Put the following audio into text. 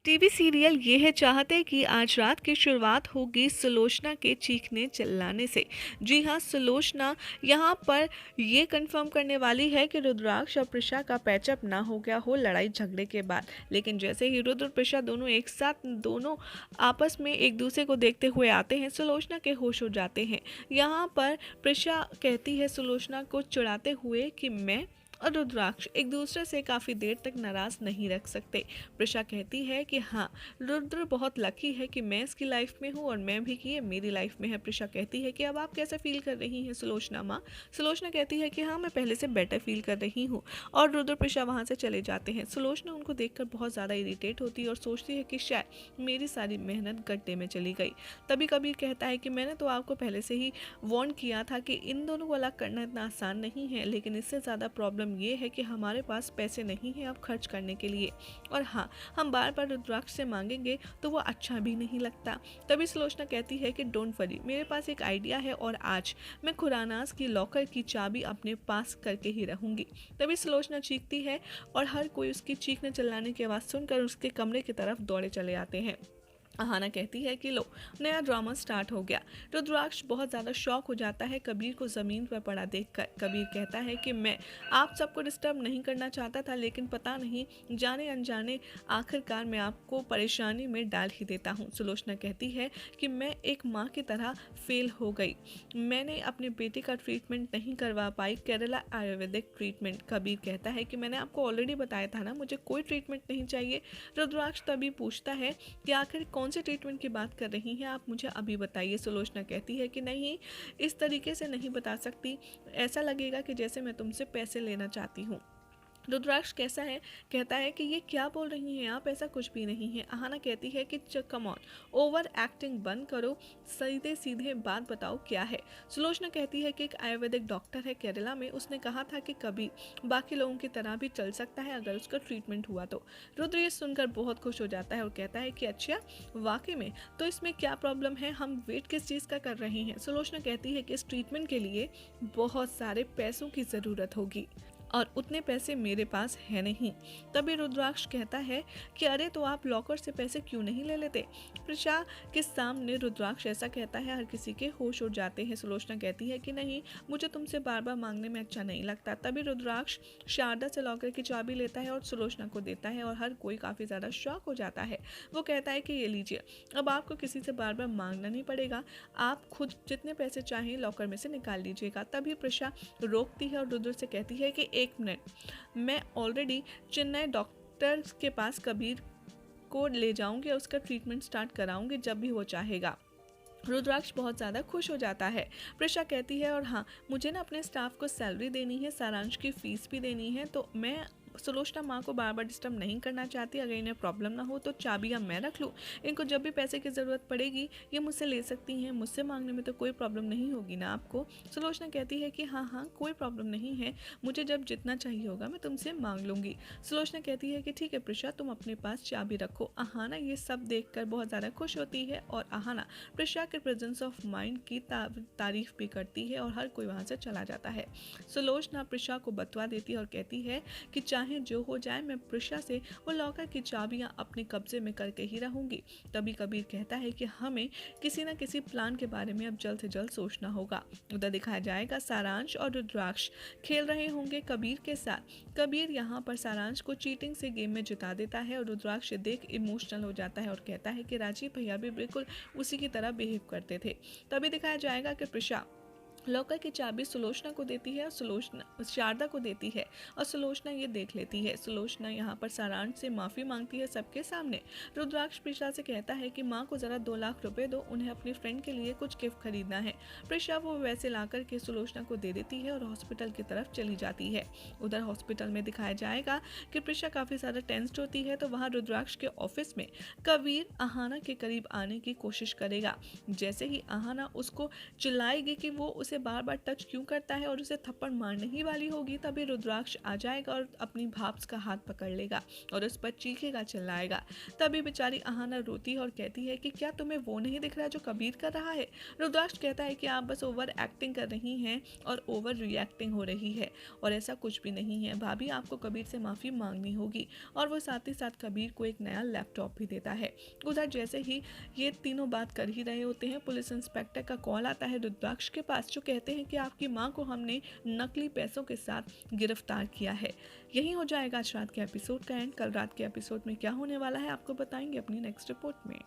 TV serial ये है चाहते कि आज रात की शुरुआत होगी सुलोचना के चीखने चिल्लाने से। जी हाँ, सुलोचना यहाँ पर ये कंफर्म करने वाली है कि रुद्राक्ष और प्रिशा का पैचअप ना हो गया हो लड़ाई झगड़े के बाद। लेकिन जैसे ही रुद्र और प्रिशा दोनों एक साथ दोनों आपस में एक दूसरे को देखते हुए आते हैं, सुलोचना के होश हो जाते हैं। यहाँ पर प्रिशा कहती है सुलोचना को चिढ़ाते हुए कि मैं और रुद्राक्ष एक दूसरे से काफ़ी देर तक नाराज़ नहीं रख सकते। प्रिशा कहती है कि हाँ, रुद्र बहुत लकी है कि मैं इसकी लाइफ में हूँ और मैं भी कि ये मेरी लाइफ में है। प्रिशा कहती है कि अब आप कैसे फील कर रही हैं सुलोचना माँ? सुलोचना कहती है कि हाँ, मैं पहले से बेटर फील कर रही हूँ। और रुद्र प्रिशा वहाँ से चले जाते हैं। सुलोचना उनको देखकर बहुत ज़्यादा इरिटेट होती है और सोचती है कि शायद मेरी सारी मेहनत गड्ढे में चली गई। तभी कबीर कहता है कि मैंने तो आपको पहले से ही वार्न किया था कि इन दोनों को अलग करना इतना आसान नहीं है, लेकिन इससे ज़्यादा प्रॉब्लम ये है कि हमारे पास पैसे नहीं हैं अब खर्च करने के लिए, और हाँ, हम बार बार रुद्राक्ष से मांगेंगे तो वो अच्छा भी नहीं लगता। तभी सुलोचना कहती है कि डोंट वरी, मेरे पास एक आइडिया है और आज मैं खुरानास की लॉकर की चाबी अपने पास करके ही रहूंगी। तभी सुलोचना चीखती है और हर कोई उसकी चीखने चिल्लाने की आवाज़ सुनकर उसके कमरे की तरफ दौड़े चले आते हैं। अहाना कहती है कि लो, नया ड्रामा स्टार्ट हो गया। रुद्राक्ष बहुत ज़्यादा शॉक हो जाता है कबीर को ज़मीन पर पड़ा देखकर। कबीर कहता है कि मैं आप सबको डिस्टर्ब नहीं करना चाहता था, लेकिन पता नहीं जाने अनजाने आखिरकार मैं आपको परेशानी में डाल ही देता हूँ। सुलोचना कहती है कि मैं एक माँ की तरह फेल हो गई, मैंने अपने बेटे का ट्रीटमेंट नहीं करवा पाई, केरला आयुर्वेदिक ट्रीटमेंट। कबीर कहता है कि मैंने आपको ऑलरेडी बताया था ना, मुझे कोई ट्रीटमेंट नहीं चाहिए। रुद्राक्ष तभी पूछता है कि आखिर कौन से ट्रीटमेंट की बात कर रही हैं आप, मुझे अभी बताइए। सुलोचना कहती है कि नहीं, इस तरीके से नहीं बता सकती, ऐसा लगेगा कि जैसे मैं तुमसे पैसे लेना चाहती हूँ। रुद्राक्ष कैसा है, कहता है कि ये क्या बोल रही हैं आप, ऐसा कुछ भी नहीं है। अहाना कहती है कि कम ऑन, ओवर एक्टिंग बंद करो, सीधे सीधे बात बताओ क्या है। सुलोचना कहती है कि एक आयुर्वेदिक डॉक्टर है केरला में, उसने कहा था कि कभी बाकी लोगों की तरह भी चल सकता है अगर उसका ट्रीटमेंट हुआ तो। रुद्र ये सुनकर बहुत खुश हो जाता है और कहता है कि अच्छा, वाकई में, तो इसमें क्या प्रॉब्लम है, हम वेट किस चीज़ का कर रहे हैं। सुलोचना कहती है कि इस ट्रीटमेंट के लिए बहुत सारे पैसों की ज़रूरत होगी और उतने पैसे मेरे पास है नहीं। तभी रुद्राक्ष कहता है कि अरे, तो आप लॉकर से पैसे क्यों नहीं ले लेते। प्रिशा के सामने रुद्राक्ष ऐसा कहता है, हर किसी के होश उड़ जाते हैं। सुलोचना कहती है कि नहीं, मुझे तुमसे बार बार मांगने में अच्छा नहीं लगता। तभी रुद्राक्ष शारदा से लॉकर की चाबी लेता है और सुलोचना को देता है और हर कोई काफ़ी ज़्यादा शॉक हो जाता है। वो कहता है कि ये लीजिए, अब आपको किसी से बार बार मांगना नहीं पड़ेगा, आप खुद जितने पैसे चाहें लॉकर में से निकाल लीजिएगा। तभी प्रिशा रोकती है और रुद्र से कहती है कि एक मिनट, मैं ऑलरेडी चेन्नई डॉक्टर के पास कबीर को ले जाऊंगी और उसका ट्रीटमेंट स्टार्ट कराऊंगी जब भी वो चाहेगा। रुद्राक्ष बहुत ज़्यादा खुश हो जाता है। प्रिशा कहती है और हाँ, मुझे ना अपने स्टाफ को सैलरी देनी है, सारांश की फ़ीस भी देनी है, तो मैं सुलोचना माँ को बार बार डिस्टर्ब नहीं करना चाहती। अगर इन्हें प्रॉब्लम ना हो तो चाबियाँ मैं रख लूँ, इनको जब भी पैसे की ज़रूरत पड़ेगी ये मुझसे ले सकती हैं, मुझसे मांगने में तो कोई प्रॉब्लम नहीं होगी ना आपको। सुलोचना कहती है कि हाँ हाँ, कोई प्रॉब्लम नहीं है, मुझे जब जितना चाहिए होगा मैं तुमसे मांग लूँगी। सुलोचना कहती है कि ठीक है प्रिशा, तुम अपने पास चाबी रखो। अहाना ये सब देख बहुत ज़्यादा खुश होती है और अहाना प्रिशा के प्रेजेंस ऑफ माइंड की तारीफ भी करती है और हर कोई वहाँ से चला जाता है। सुलोचना प्रिशा को बतवा देती है और कहती है कि चाहे जो हो जाए, मैं प्रिशा से वो लॉकर की चाबियां अपने कब्जे में करके ही रहूंगी। तभी कबीर कहता है कि हमें किसी न किसी प्लान के बारे में अब जल्द से जल्द सोचना होगा। उधर दिखाया जाएगा सारांश और रुद्राक्ष खेल रहे होंगे कबीर के साथ। कबीर यहाँ पर सारांश को चीटिंग से गेम में जिता देता है और रुद्राक्ष देख इमोशनल हो जाता है और कहता है कि राजीव भैया भी बिल्कुल उसी की तरह बिहेव करते थे। तभी दिखाया जाएगा कि प्रिशा लॉकर की चाबी सुलोचना को देती है और सुलोचना शारदा को देती है और सुलोचना ये देख लेती है। सुलोचना यहाँ पर सारांश से माफ़ी मांगती है सबके सामने। रुद्राक्ष प्रिशा से कहता है कि माँ को ज़रा 2 लाख रुपए दो, उन्हें अपनी फ्रेंड के लिए कुछ गिफ्ट खरीदना है। प्रिशा वो वैसे लाकर के सुलोचना को दे देती है और हॉस्पिटल की तरफ चली जाती है। उधर हॉस्पिटल में दिखाया जाएगा कि प्रिशा काफ़ी ज़्यादा टेंस्ड होती है, तो वहाँ रुद्राक्ष के ऑफिस में कबीर अहाना के करीब आने की कोशिश करेगा। जैसे ही अहाना उसको चिल्लाएगी कि वो उसे उसे बार बार टच क्यों करता है और उसे थप्पड़ मारने ही वाली होगी, तभी रुद्राक्ष आ जाएगा और अपनी भाप्स का हाथ पकड़ लेगा और उस पर चीखेगा, चिल्लाएगा। तभी बेचारी अहाना रोती है और कहती है कि क्या तुम्हें वो नहीं दिख रहा जो कबीर कर रहा है। रुद्राक्ष कहता है कि आप बस ओवर एक्टिंग कर रही हैं और ओवर रिएक्टिंग हो रही है और ऐसा कुछ भी नहीं है भाभी, आपको कबीर से माफ़ी मांगनी होगी। और वो साथ ही साथ कबीर को एक नया लैपटॉप भी देता है। उधर जैसे ही ये तीनों बात कर ही रहे होते हैं, पुलिस इंस्पेक्टर का कॉल आता है रुद्राक्ष के पास, जो कहते हैं कि आपकी माँ को हमने नकली पैसों के साथ गिरफ्तार किया है। यही हो जाएगा आज रात के एपिसोड का एंड। कल रात के एपिसोड में क्या होने वाला है आपको बताएंगे अपनी नेक्स्ट रिपोर्ट में।